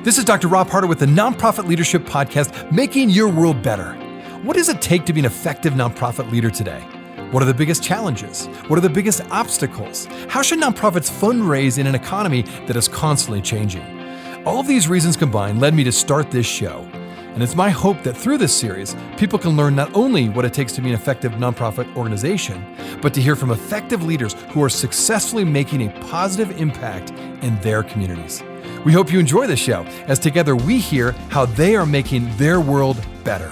This is Dr. Rob Harder with the Nonprofit Leadership Podcast, Making Your World Better. What does it take to be an effective nonprofit leader today? What are the biggest challenges? What are the biggest obstacles? How should nonprofits fundraise in an economy that is constantly changing? All of these reasons combined led me to start this show. And it's my hope that through this series, people can learn not only what it takes to be an effective nonprofit organization, but to hear from effective leaders who are successfully making a positive impact in their communities. We hope you enjoy the show, as together we hear how they are making their world better.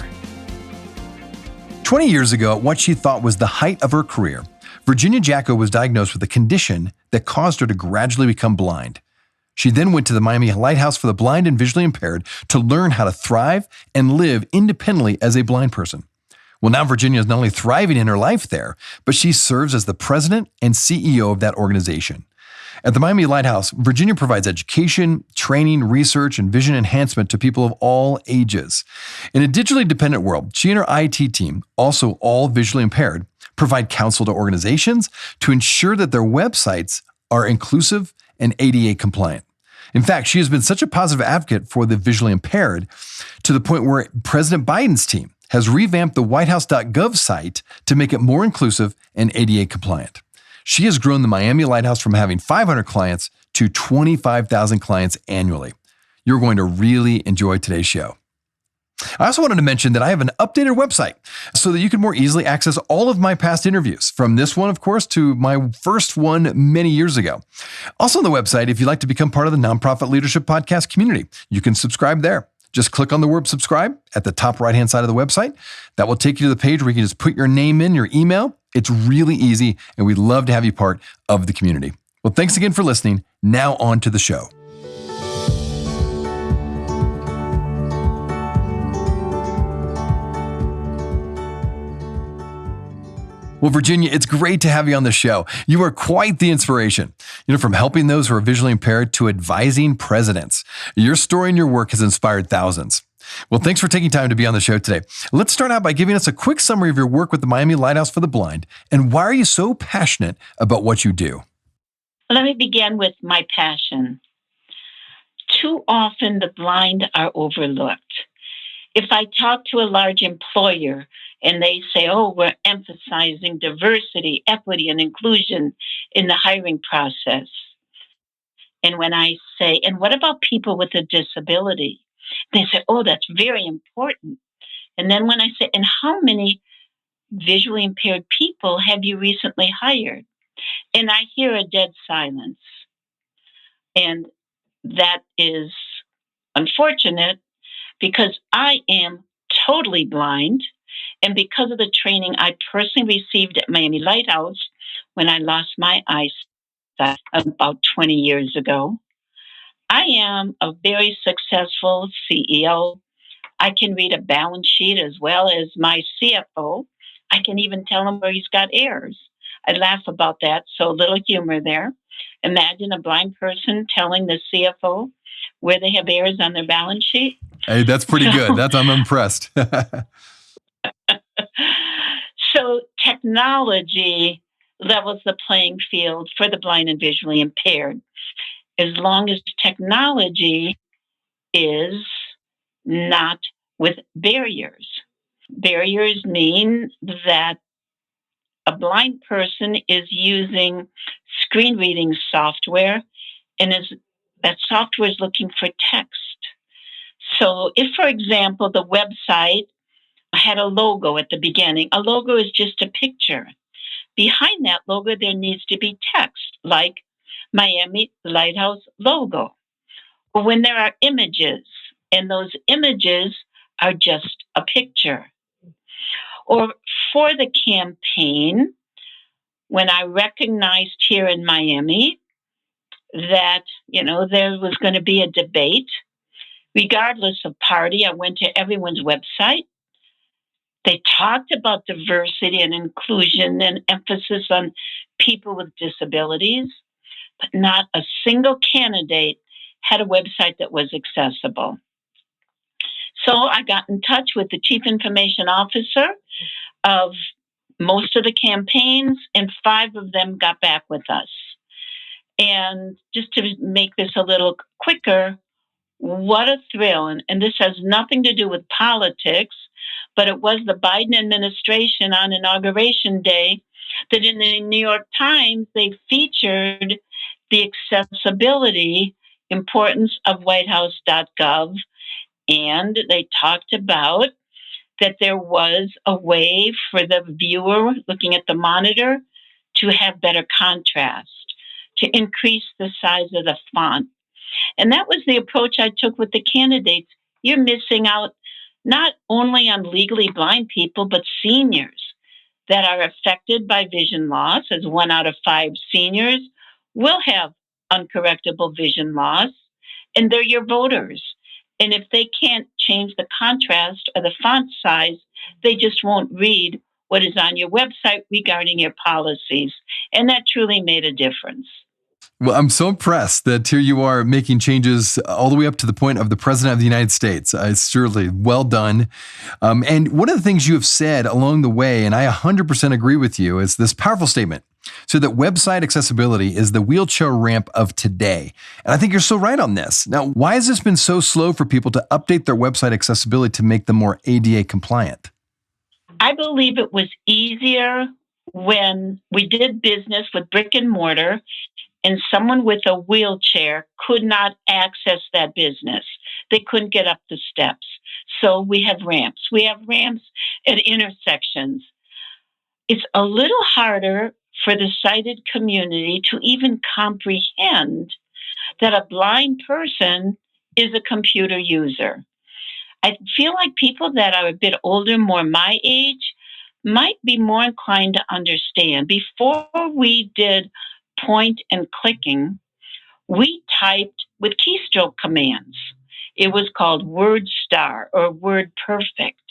20 years ago, at what she thought was the height of her career, Jacko was diagnosed with a condition that caused her to gradually become blind. She then went to the Miami Lighthouse for the Blind and Visually Impaired to learn how to thrive and live independently as a blind person. Well, now Virginia is not only thriving in her life there, but she serves as the president and CEO of that organization. At the Miami Lighthouse, Virginia provides education, training, research, and vision enhancement to people of all ages. In a digitally dependent world, she and her IT team, also all visually impaired, provide counsel to organizations to ensure that their websites are inclusive and ADA compliant. In fact, she has been such a positive advocate for the visually impaired to the point where President Biden's team has revamped the whitehouse.gov site to make it more inclusive and ADA compliant. She has grown the Miami Lighthouse from having 500 clients to 25,000 clients annually. You're going to really enjoy today's show. I also wanted to mention that I have an updated website so that you can more easily access all of my past interviews, from this one, of course, to my first one many years ago. Also on the website, if you'd like to become part of the Nonprofit Leadership Podcast community, you can subscribe there. Just click on the word subscribe at the top right-hand side of the website. That will take you to the page where you can just put your name in, your email. It's really easy, and we'd love to have you part of the community. Well, thanks again for listening. Now on to the show. Well, Virginia, it's great to have you on the show. You are quite the inspiration. From helping those who are visually impaired to advising presidents. Your story and your work has inspired thousands. Well, thanks for taking time to be on the show today. Let's start out by giving us a quick summary of your work with the Miami Lighthouse for the Blind, and why are you so passionate about what you do? Let me begin with my passion. Too often the blind are overlooked. If I talk to a large employer and they say, oh, we're emphasizing diversity, equity, and inclusion in the hiring process. And when I say, and what about people with a disability? They say, oh, that's very important. And then when I say, and how many visually impaired people have you recently hired? And I hear a dead silence. And that is unfortunate because I am totally blind. And because of the training I personally received at Miami Lighthouse when I lost my eyesight about 20 years ago, I am a very successful CEO. I can read a balance sheet as well as my CFO. I can even tell him where he's got errors. I laugh about that, so a little humor there. Imagine a blind person telling the CFO where they have errors on their balance sheet. Hey, that's pretty good. I'm impressed. So technology levels the playing field for the blind and visually impaired. As long as technology is not with barriers. Barriers mean that a blind person is using screen reading software, and that software is looking for text. So if, for example, the website had a logo at the beginning, a logo is just a picture. Behind that logo, there needs to be text, like Miami Lighthouse logo. Or when there are images, and those images are just a picture. Or for the campaign, when I recognized here in Miami that, there was going to be a debate, regardless of party, I went to everyone's website. They talked about diversity and inclusion and emphasis on people with disabilities, but not a single candidate had a website that was accessible. So I got in touch with the chief information officer of most of the campaigns, and 5 of them got back with us. And just to make this a little quicker, What a thrill. And this has nothing to do with politics, but it was the Biden administration on Inauguration Day that in the New York Times, they featured the accessibility importance of whitehouse.gov. And they talked about that there was a way for the viewer looking at the monitor to have better contrast, to increase the size of the font. And that was the approach I took with the candidates. You're missing out not only on legally blind people, but seniors that are affected by vision loss, as 1 out of 5 seniors will have uncorrectable vision loss, and they're your voters. And if they can't change the contrast or the font size, they just won't read what is on your website regarding your policies. And that truly made a difference. Well, I'm so impressed that here you are making changes all the way up to the point of the President of the United States. It's surely well done. And one of the things you have said along the way, and I 100% agree with you, is this powerful statement. So that website accessibility is the wheelchair ramp of today. And I think you're so right on this. Now, why has this been so slow for people to update their website accessibility to make them more ADA compliant? I believe it was easier when we did business with brick and mortar and someone with a wheelchair could not access that business. They couldn't get up the steps. So we have ramps. We have ramps at intersections. It's a little harder for the sighted community to even comprehend that a blind person is a computer user. I feel like people that are a bit older, more my age, might be more inclined to understand. Before we did point and clicking, we typed with keystroke commands. It was called Word Star or Word Perfect.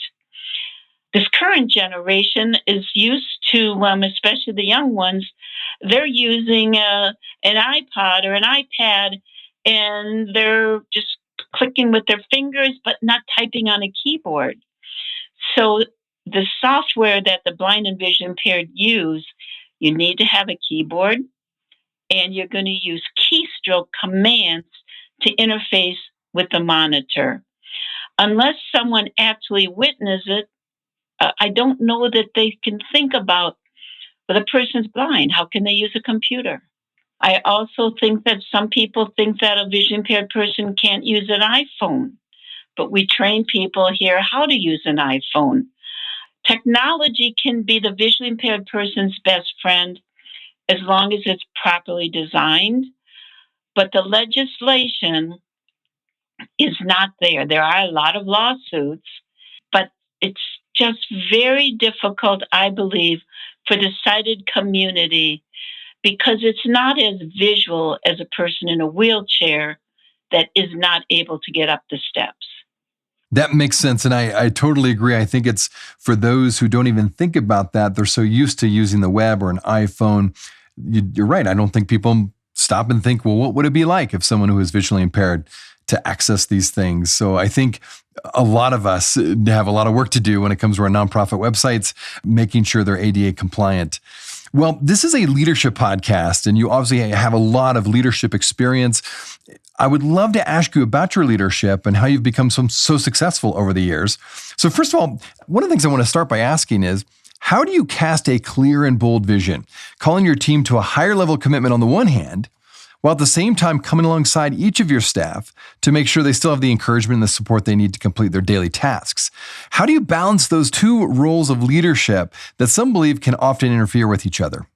This current generation is used to, especially the young ones, they're using an iPod or an iPad and they're just clicking with their fingers, but not typing on a keyboard. So the software that the blind and vision impaired use, you need to have a keyboard and you're going to use keystroke commands to interface with the monitor. Unless someone actually witnesses it, I don't know that they can think about, well, the person's blind. How can they use a computer? I also think that some people think that a vision impaired person can't use an iPhone, but we train people here how to use an iPhone. Technology can be the visually impaired person's best friend as long as it's properly designed, but the legislation is not there. There are a lot of lawsuits, but it's just very difficult, I believe, for the sighted community because it's not as visual as a person in a wheelchair that is not able to get up the steps. That makes sense. And I totally agree. I think it's for those who don't even think about that. They're so used to using the web or an iPhone. You're right. I don't think people stop and think, well, what would it be like if someone who is visually impaired to access these things? So I think a lot of us have a lot of work to do when it comes to our nonprofit websites, making sure they're ADA compliant. Well, this is a leadership podcast, and you obviously have a lot of leadership experience. I would love to ask you about your leadership and how you've become so successful over the years. So first of all, one of the things I want to start by asking is, how do you cast a clear and bold vision, calling your team to a higher level of commitment on the one hand, while at the same time coming alongside each of your staff to make sure they still have the encouragement and the support they need to complete their daily tasks? How do you balance those two roles of leadership that some believe can often interfere with each other?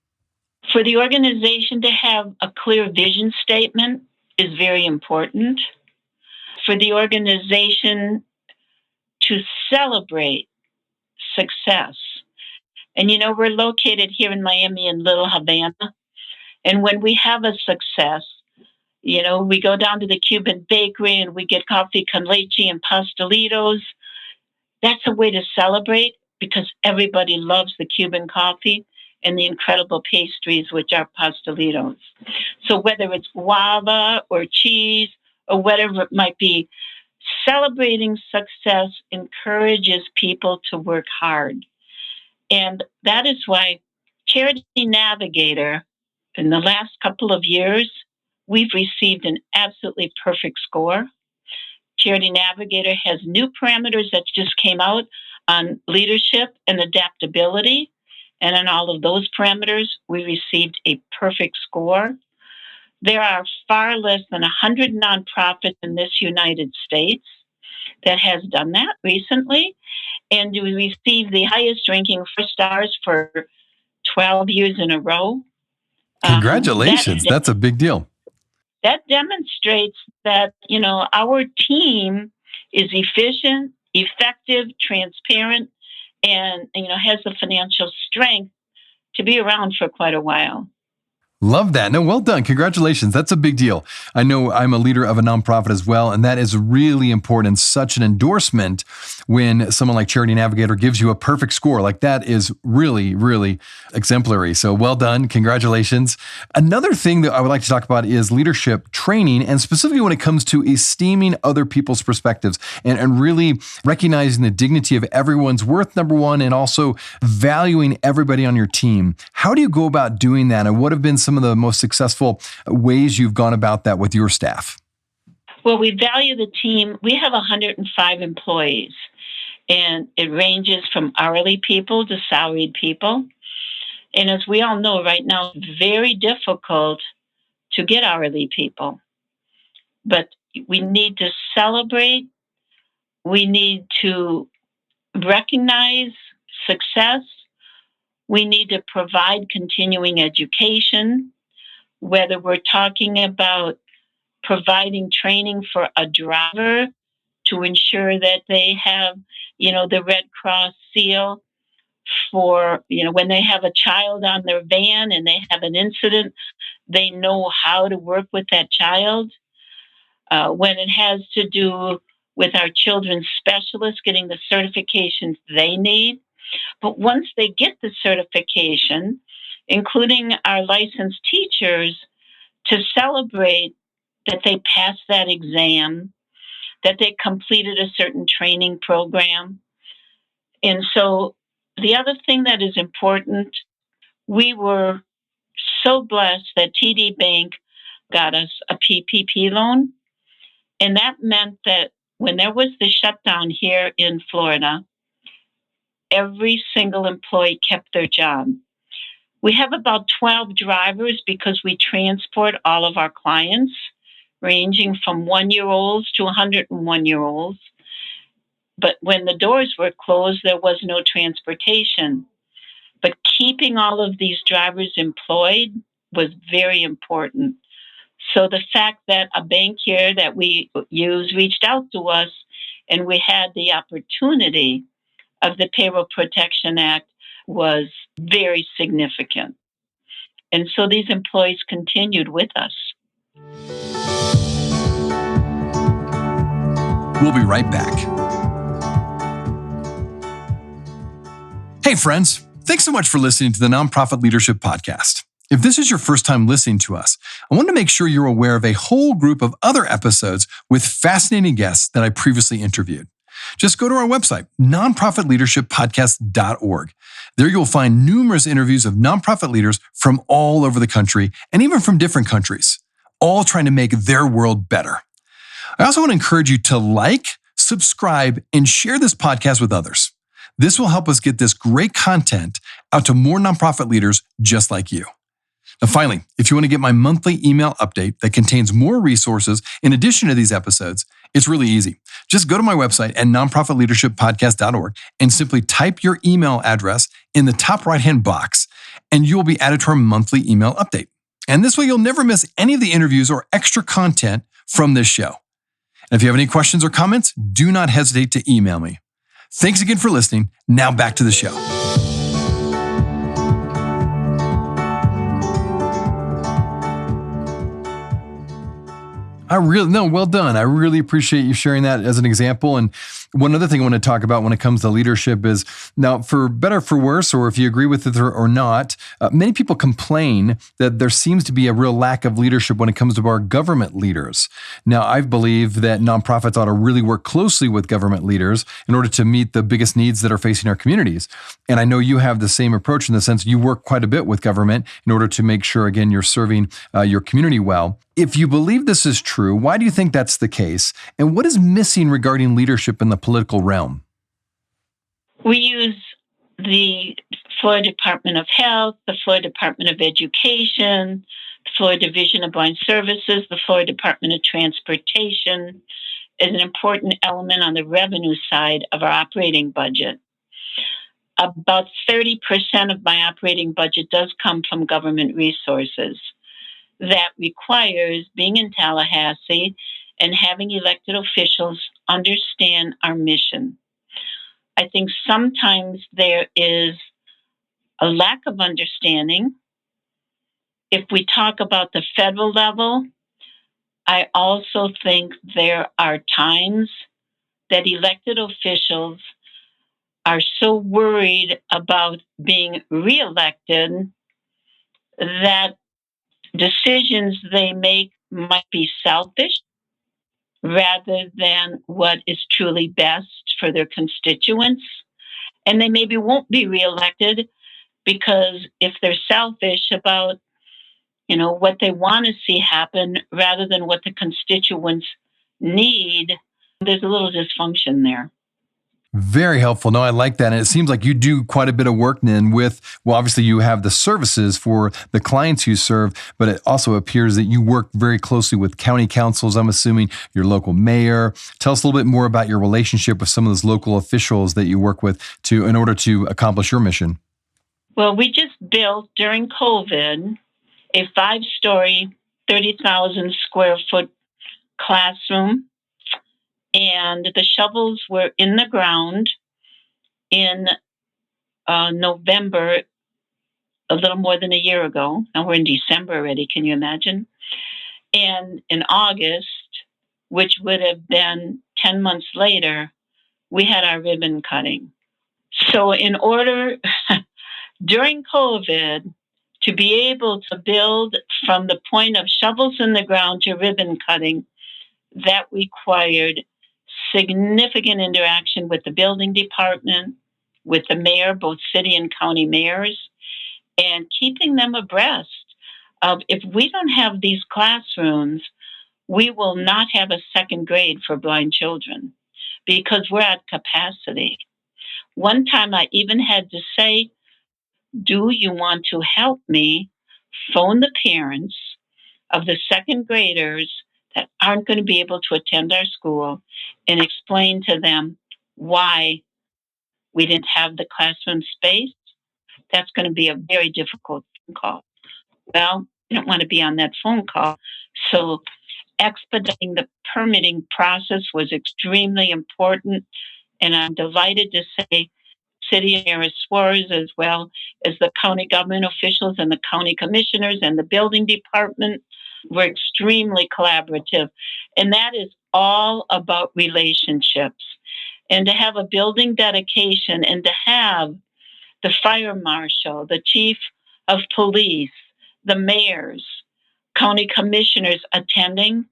For the organization to have a clear vision statement is very important. For the organization to celebrate success. And we're located here in Miami in Little Havana. And when we have a success, we go down to the Cuban bakery and we get coffee con leche and pastelitos. That's a way to celebrate because everybody loves the Cuban coffee and the incredible pastries, which are pastelitos. So whether it's guava or cheese or whatever it might be, celebrating success encourages people to work hard. And that is why Charity Navigator, in the last couple of years, we've received an absolutely perfect score. Charity Navigator has new parameters that just came out on leadership and adaptability. And on all of those parameters, we received a perfect score. There are far less than 100 nonprofits in this United States that has done that recently. And we received the highest ranking 4 stars for 12 years in a row. Congratulations. That's a big deal. That demonstrates that, our team is efficient, effective, transparent, and, has the financial strength to be around for quite a while. Love that. No, well done. Congratulations. That's a big deal. I know I'm a leader of a nonprofit as well, and that is really important. Such an endorsement when someone like Charity Navigator gives you a perfect score. Like that is really, really exemplary. So well done. Congratulations. Another thing that I would like to talk about is leadership training, and specifically when it comes to esteeming other people's perspectives and really recognizing the dignity of everyone's worth, number one, and also valuing everybody on your team. How do you go about doing that, and what have been some of the most successful ways you've gone about that with your staff? Well, we value the team. We have 105 employees, and it ranges from hourly people to salaried people. And as we all know right now, it's very difficult to get hourly people. But we need to celebrate. We need to recognize success. We need to provide continuing education, whether we're talking about providing training for a driver to ensure that they have, the Red Cross seal for, when they have a child on their van and they have an incident, they know how to work with that child. When it has to do with our children's specialists getting the certifications they need. But once they get the certification, including our licensed teachers, to celebrate that they passed that exam, that they completed a certain training program. And so the other thing that is important, we were so blessed that TD Bank got us a PPP loan. And that meant that when there was the shutdown here in Florida, every single employee kept their job. We have about 12 drivers because we transport all of our clients, ranging from 1-year-olds to 101-year-olds. But when the doors were closed, there was no transportation. But keeping all of these drivers employed was very important. So the fact that a bank here that we use reached out to us and we had the opportunity of the Payroll Protection Act was very significant. And so these employees continued with us. We'll be right back. Hey, friends. Thanks so much for listening to the Nonprofit Leadership Podcast. If this is your first time listening to us, I want to make sure you're aware of a whole group of other episodes with fascinating guests that I previously interviewed. Just go to our website, nonprofitleadershippodcast.org. There you'll find numerous interviews of nonprofit leaders from all over the country and even from different countries, all trying to make their world better. I also want to encourage you to like, subscribe, and share this podcast with others. This will help us get this great content out to more nonprofit leaders just like you. Now, finally, if you want to get my monthly email update that contains more resources in addition to these episodes, it's really easy. Just go to my website at nonprofitleadershippodcast.org and simply type your email address in the top right-hand box, and you'll be added to our monthly email update. And this way, you'll never miss any of the interviews or extra content from this show. And if you have any questions or comments, do not hesitate to email me. Thanks again for listening. Now back to the show. Well done. I really appreciate you sharing that as an example. And One other thing I want to talk about when it comes to leadership is, now, for better or for worse, or if you agree with it or not, many people complain that there seems to be a real lack of leadership when it comes to our government leaders. Now, I believe that nonprofits ought to really work closely with government leaders in order to meet the biggest needs that are facing our communities. And I know you have the same approach in the sense you work quite a bit with government in order to make sure, again, you're serving your community well. If you believe this is true, why do you think that's the case? And what is missing regarding leadership in the political realm? We use the Florida Department of Health, the Florida Department of Education, the Florida Division of Blind Services, the Florida Department of Transportation as an important element on the revenue side of our operating budget. About 30% of my operating budget does come from government resources. That requires being in Tallahassee and having elected officials understand our mission. I think sometimes there is a lack of understanding. If we talk about the federal level, I also think there are times that elected officials are so worried about being reelected that decisions they make might be selfish rather than what is truly best for their constituents. And they maybe won't be reelected because if they're selfish about, what they want to see happen rather than what the constituents need, there's a little dysfunction there. Very helpful. No, I like that. And it seems like you do quite a bit of work then with, well, obviously you have the services for the clients you serve, but it also appears that you work very closely with county councils, I'm assuming your local mayor. Tell us a little bit more about your relationship with some of those local officials that you work with in order to accomplish your mission. Well, we just built during COVID a 5-story, 30,000 square foot classroom. And the shovels were in the ground in November, a little more than a year ago. Now we're in December already, can you imagine? And in August, which would have been 10 months later, we had our ribbon cutting. So in order, during COVID, to be able to build from the point of shovels in the ground to ribbon cutting, that required significant interaction with the building department, with the mayor, both city and county mayors, and keeping them abreast of, if we don't have these classrooms, we will not have a second grade for blind children because we're at capacity. One time I even had to say, do you want to help me phone the parents of the second graders that aren't going to be able to attend our school and explain to them why we didn't have the classroom space? That's going to be a very difficult phone call. Well, I don't want to be on that phone call. So expediting the permitting process was extremely important. And I'm delighted to say City Mayor Suarez, as well as the county government officials and the county commissioners and the building department, were extremely collaborative. And that is all about relationships. And to have a building dedication and to have the fire marshal, the chief of police, the mayors, county commissioners attending,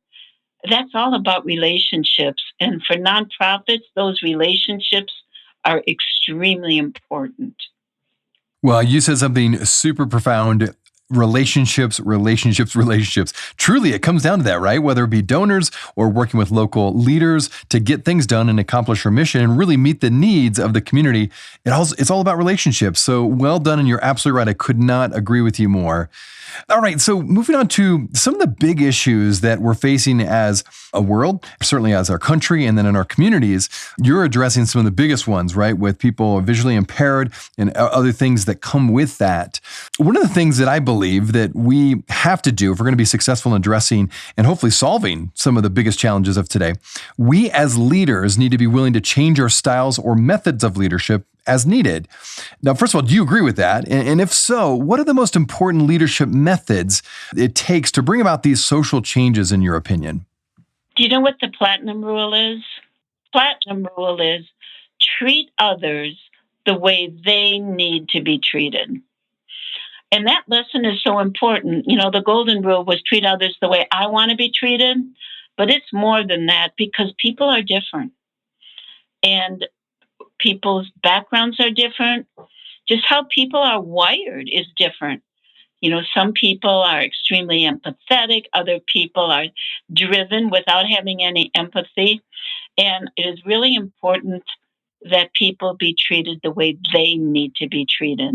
that's all about relationships. And for nonprofits, those relationships are extremely important. Well, you said something super profound. Relationships. Truly, it comes down to that, right? Whether it be donors or working with local leaders to get things done and accomplish your mission and really meet the needs of the community. It's all about relationships. So well done. And you're absolutely right. I could not agree with you more. All right. So moving on to some of the big issues that we're facing as a world, certainly as our country and then in our communities, you're addressing some of the biggest ones, right? With people visually impaired and other things that come with that. One of the things that I believe that we have to do if we're going to be successful in addressing and hopefully solving some of the biggest challenges of today, we as leaders need to be willing to change our styles or methods of leadership as needed. Now, first of all, do you agree with that? And if so, what are the most important leadership methods it takes to bring about these social changes, in your opinion? Do you know what the platinum rule is? platinum rule is treat others the way they need to be treated. And that lesson is so important. The golden rule was treat others the way I want to be treated, but it's more than that because people are different and people's backgrounds are different. Just how people are wired is different. Some people are extremely empathetic, other people are driven without having any empathy. And it is really important that people be treated the way they need to be treated.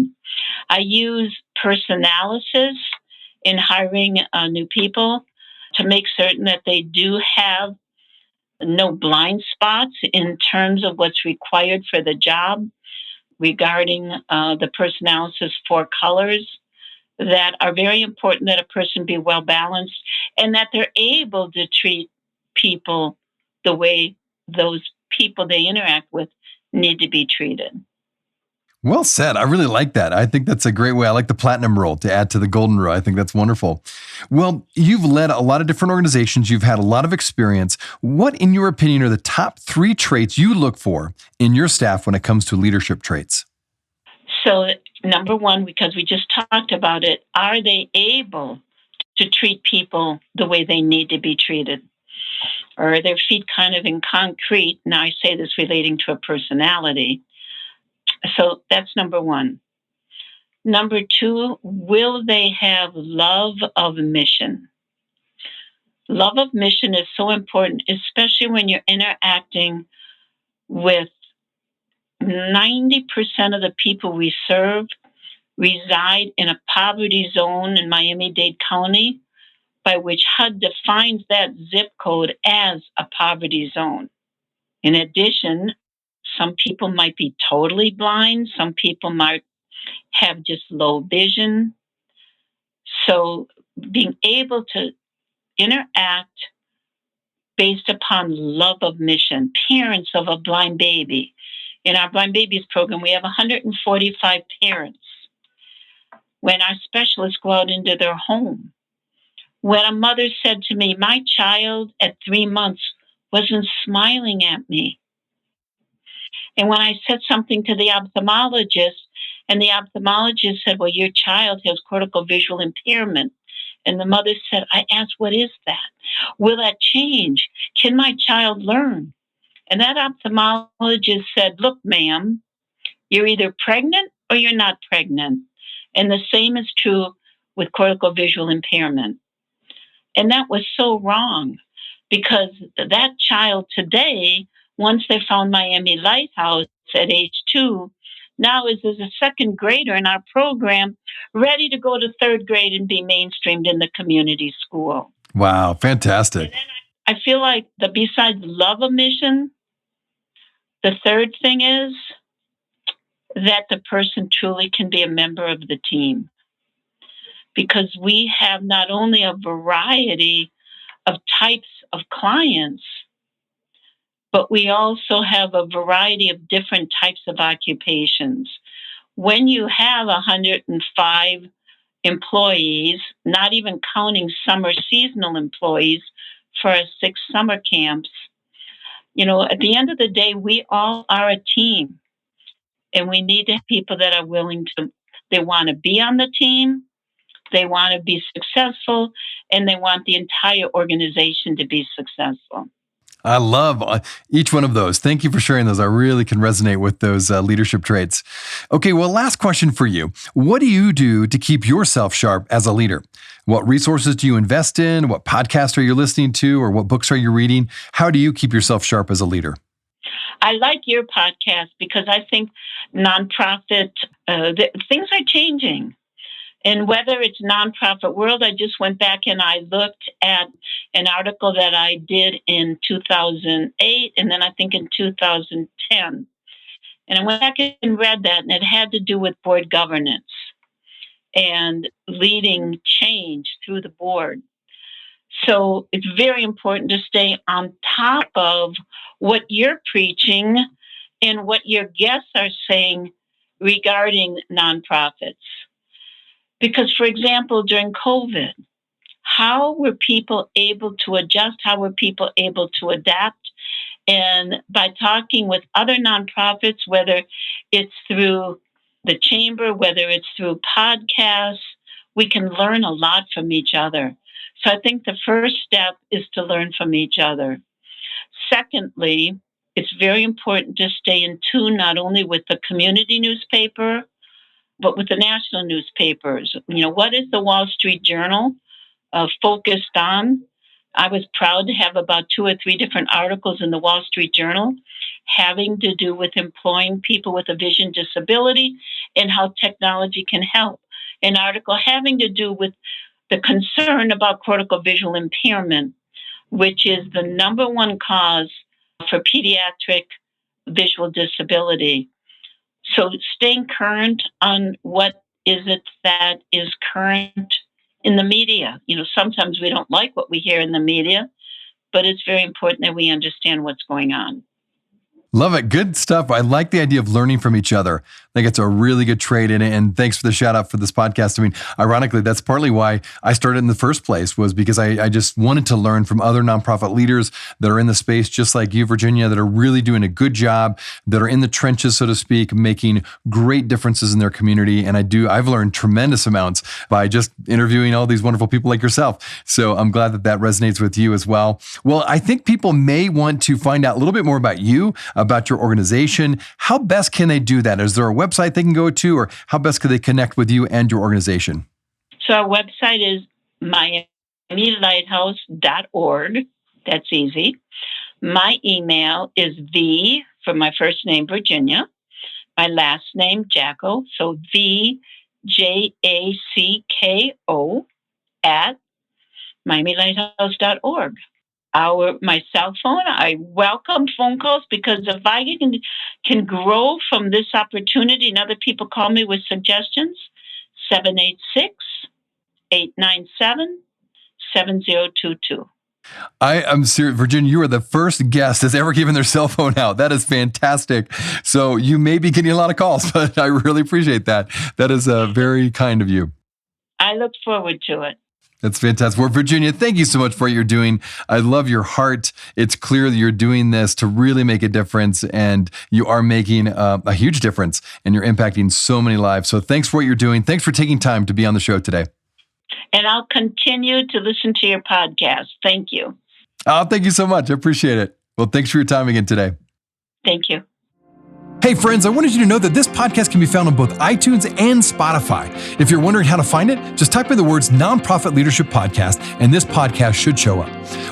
I use personalysis in hiring new people to make certain that they do have no blind spots in terms of what's required for the job regarding the personalysis 4 colors that are very important, that a person be well balanced and that they're able to treat people the way those people they interact with need to be treated. Well said. I really like that. I think that's a great way. I like the platinum rule to add to the golden rule. I think that's wonderful. Well, you've led a lot of different organizations. You've had a lot of experience. What, in your opinion, are the top 3 traits you look for in your staff when it comes to leadership traits? So, number one, because we just talked about it, are they able to treat people the way they need to be treated? Or are their feet kind of in concrete? Now, I say this relating to a personality. So that's number one. Number 2, will they have love of mission? Love of mission is so important, especially when you're interacting with 90% of the people we serve reside in a poverty zone in Miami-Dade County, by which HUD defines that zip code as a poverty zone. In addition, some people might be totally blind. Some people might have just low vision. So being able to interact based upon love of mission, parents of a blind baby. In our Blind Babies program, we have 145 parents. When our specialists go out into their home, when a mother said to me, my child at 3 months wasn't smiling at me. And when I said something to the ophthalmologist, and the ophthalmologist said, well, your child has cortical visual impairment. And the mother said, I asked, what is that? Will that change? Can my child learn? And that ophthalmologist said, look, ma'am, you're either pregnant or you're not pregnant. And the same is true with cortical visual impairment. And that was so wrong because that child today, once they found Miami Lighthouse at age 2, now is a second grader in our program, ready to go to 3rd grade and be mainstreamed in the community school. Wow, fantastic. I feel like besides love of mission, the third thing is that the person truly can be a member of the team. Because we have not only a variety of types of clients, but we also have a variety of different types of occupations. When you have 105 employees, not even counting summer seasonal employees for our 6 summer camps, at the end of the day, we all are a team. And we need to have people that are willing to, they want to be on the team, they want to be successful, and they want the entire organization to be successful. I love each one of those. Thank you for sharing those. I really can resonate with those leadership traits. Okay, well, last question for you. What do you do to keep yourself sharp as a leader? What resources do you invest in? What podcasts are you listening to? Or what books are you reading? How do you keep yourself sharp as a leader? I like your podcast because I think nonprofit, things are changing. And whether it's nonprofit world, I just went back and I looked at an article that I did in 2008 and then I think in 2010. And I went back and read that, and it had to do with board governance and leading change through the board. So it's very important to stay on top of what you're preaching and what your guests are saying regarding nonprofits. Because, for example, during COVID, how were people able to adjust? How were people able to adapt? And by talking with other nonprofits, whether it's through the chamber, whether it's through podcasts, we can learn a lot from each other. So I think the first step is to learn from each other. Secondly, it's very important to stay in tune not only with the community newspaper, but with the national newspapers. What is the Wall Street Journal focused on? I was proud to have about 2 or 3 different articles in the Wall Street Journal having to do with employing people with a vision disability and how technology can help. An article having to do with the concern about cortical visual impairment, which is the number one cause for pediatric visual disability. So staying current on what is it that is current in the media. Sometimes we don't like what we hear in the media, but it's very important that we understand what's going on. Love it. Good stuff. I like the idea of learning from each other. I think it's a really good trait in it. And thanks for the shout out for this podcast. I mean, ironically, that's partly why I started in the first place, was because I just wanted to learn from other nonprofit leaders that are in the space, just like you, Virginia, that are really doing a good job, that are in the trenches, so to speak, making great differences in their community. And I've learned tremendous amounts by just interviewing all these wonderful people like yourself. So I'm glad that resonates with you as well. Well, I think people may want to find out a little bit more about you, about your organization. How best can they do that? Is there a website they can go to, or how best could they connect with you and your organization? So our website is miamilighthouse.org. That's easy. My email is V for my first name, Virginia, my last name, Jacko. So VJacko at miamilighthouse.org. My cell phone, I welcome phone calls, because if I can grow from this opportunity and other people call me with suggestions, 786-897-7022. I am serious. Virginia, you are the first guest that's ever given their cell phone out. That is fantastic. So you may be getting a lot of calls, but I really appreciate that. That is very kind of you. I look forward to it. That's fantastic. Well, Virginia, thank you so much for what you're doing. I love your heart. It's clear that you're doing this to really make a difference, and you are making a huge difference, and you're impacting so many lives. So thanks for what you're doing. Thanks for taking time to be on the show today. And I'll continue to listen to your podcast. Thank you. Oh, thank you so much. I appreciate it. Well, thanks for your time again today. Thank you. Hey friends, I wanted you to know that this podcast can be found on both iTunes and Spotify. If you're wondering how to find it, just type in the words Nonprofit Leadership Podcast and this podcast should show up.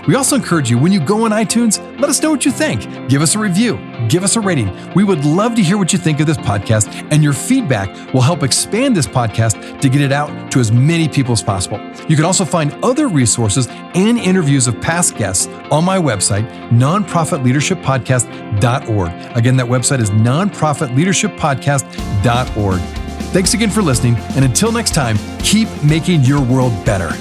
We also encourage you, when you go on iTunes, let us know what you think. Give us a review. Give us a rating. We would love to hear what you think of this podcast, and your feedback will help expand this podcast to get it out to as many people as possible. You can also find other resources and interviews of past guests on my website, nonprofitleadershippodcast.org. Again, that website is nonprofitleadershippodcast.org. Thanks again for listening, and until next time, keep making your world better.